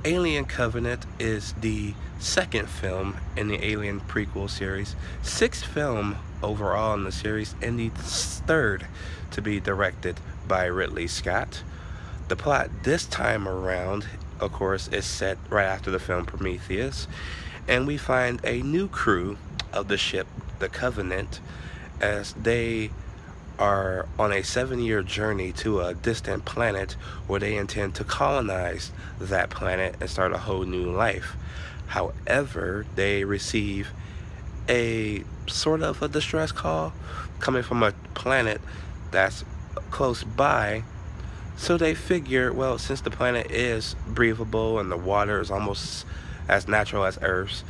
Alien Covenant is the second film in the Alien prequel series, sixth film overall in the series, and the third to be directed by Ridley Scott. The plot this time around, of course, is set right after the film Prometheus, and we find a new crew of the ship, the Covenant, as they are on a 7-year journey to a distant planet where they intend to colonize that planet and start a whole new life. However, they receive a sort of a distress call coming from a planet that's close by, so they figure, well, since the planet is breathable and the water is almost as natural as Earth's,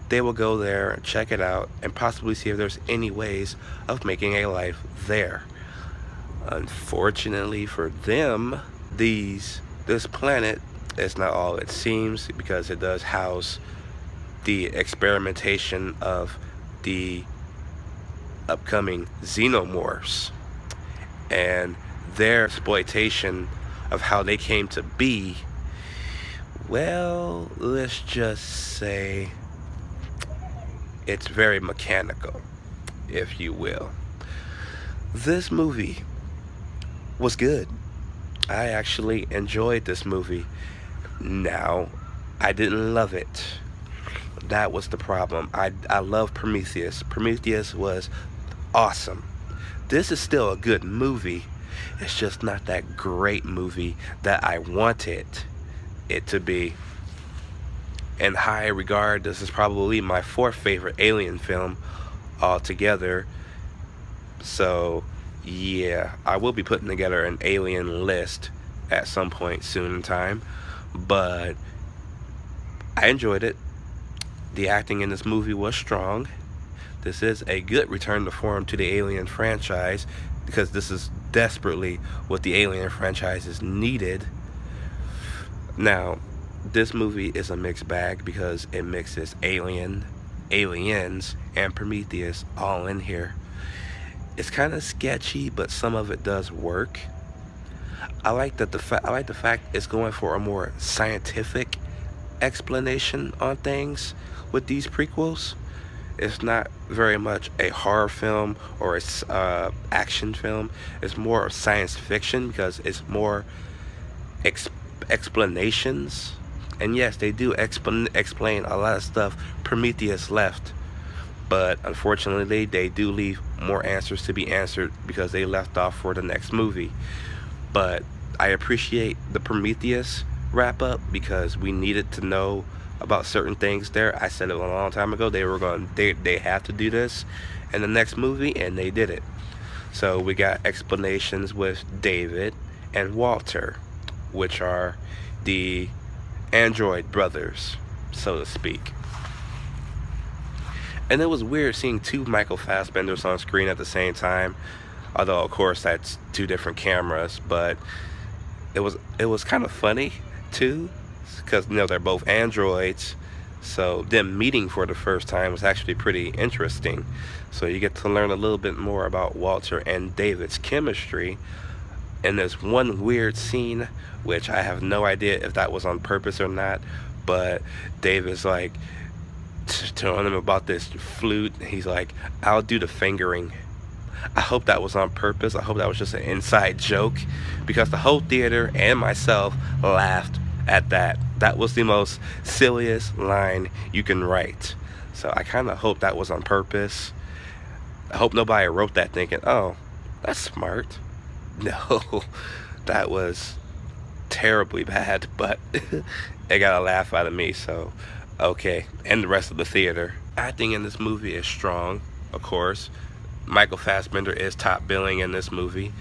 they will go there and check it out and possibly see if there's any ways of making a life there. Unfortunately for them, this planet is not all it seems, because it does house the experimentation of the upcoming xenomorphs and their exploitation of how they came to be. Well, let's just say it's very mechanical, if you will. This movie was good. I actually enjoyed this movie. Now, I didn't love it. That was the problem. I love Prometheus. Prometheus was awesome. This is still a good movie. It's just not that great movie that I wanted it to be. In high regard, this is probably my 4th favorite Alien film altogether. So yeah, I will be putting together an Alien list at some point soon in time, but I enjoyed it. The acting in this movie was strong. This is a good return to form to the Alien franchise, because this is desperately what the Alien franchise is needed. Now, this movie is a mixed bag because it mixes aliens, and Prometheus all in here. It's kind of sketchy, but some of it does work. I like the fact it's going for a more scientific explanation on things with these prequels. It's not very much a horror film or a action film. It's more of science fiction, because it's more explanations. And yes, they do explain a lot of stuff Prometheus left, but unfortunately they do leave more answers to be answered because they left off for the next movie. But I appreciate the Prometheus wrap up, because we needed to know about certain things there. I said it a long time ago, they have to do this in the next movie, and they did it. So we got explanations with David and Walter, which are the android brothers, so to speak. And it was weird seeing 2 Michael Fassbenders on screen at the same time, although of course that's 2 different cameras. But it was kind of funny too, because they're both androids, so them meeting for the first time was actually pretty interesting. So you get to learn a little bit more about Walter and David's chemistry. And there's one weird scene, which I have no idea if that was on purpose or not, but David's like telling him about this flute. He's like, I'll do the fingering. I hope that was on purpose. I hope that was just an inside joke, because the whole theater and myself laughed at that. That was the most silliest line you can write. So I kind of hope that was on purpose. I hope nobody wrote that thinking, oh, that's smart. No, that was terribly bad, but it got a laugh out of me, so okay. And the rest of the theater. Acting in this movie is strong, of course. Michael Fassbender is top billing in this movie.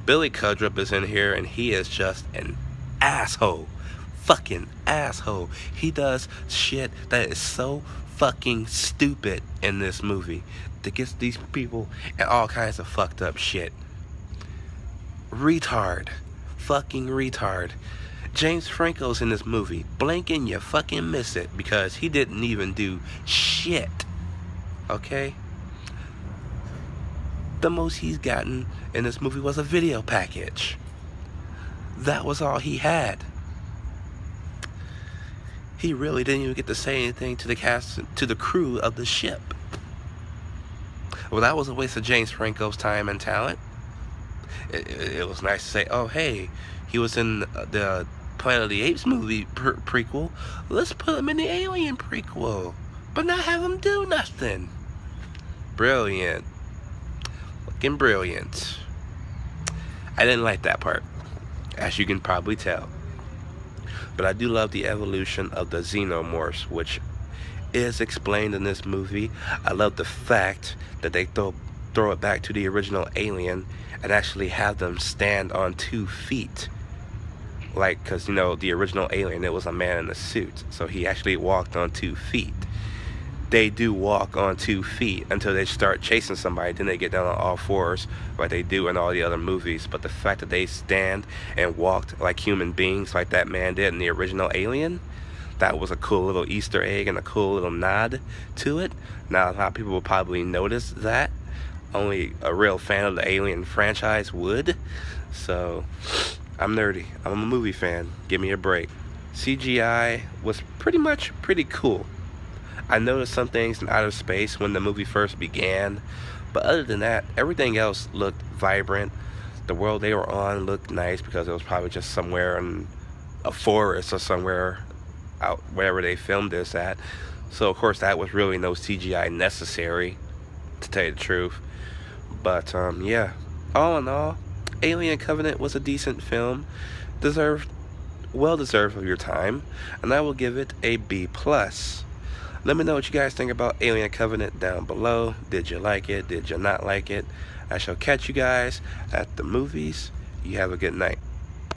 Billy Crudup is in here, and he is just an asshole. Fucking asshole. He does shit that is so fucking stupid in this movie that gets these people in all kinds of fucked up shit. Retard. Fucking retard. James Franco's in this movie. Blink and you fucking miss it, because he didn't even do shit. Okay? The most he's gotten in this movie was a video package. That was all he had. he really didn't even get to say anything to the cast, to the crew of the ship. Well, that was a waste of James Franco's time and talent. It was nice to say, oh, hey, he was in the Planet of the Apes movie prequel. Let's put him in the Alien prequel, but not have him do nothing. Brilliant. Looking brilliant. I didn't like that part, as you can probably tell. But I do love the evolution of the xenomorphs, which is explained in this movie. I love the fact that they throw it back to the original alien and actually have them stand on 2 feet. Like, because, you know, the original alien, it was a man in a suit. So he actually walked on 2 feet. They do walk on 2 feet until they start chasing somebody. Then they get down on all fours, like they do in all the other movies. But the fact that they stand and walked like human beings, like that man did in the original Alien, that was a cool little Easter egg and a cool little nod to it. Now, a lot of people will probably notice that. Only a real fan of the Alien franchise would. So, I'm nerdy. I'm a movie fan. Give me a break. CGI was pretty cool. I noticed some things in outer space when the movie first began, but other than that, everything else looked vibrant. The world they were on looked nice because it was probably just somewhere in a forest or somewhere out wherever they filmed this at. So of course that was really no CGI necessary, to tell you the truth. But yeah, all in all, Alien Covenant was a decent film, well deserved of your time, and I will give it a B+. Let me know what you guys think about Alien Covenant down below. Did you like it? Did you not like it? I shall catch you guys at the movies. You have a good night.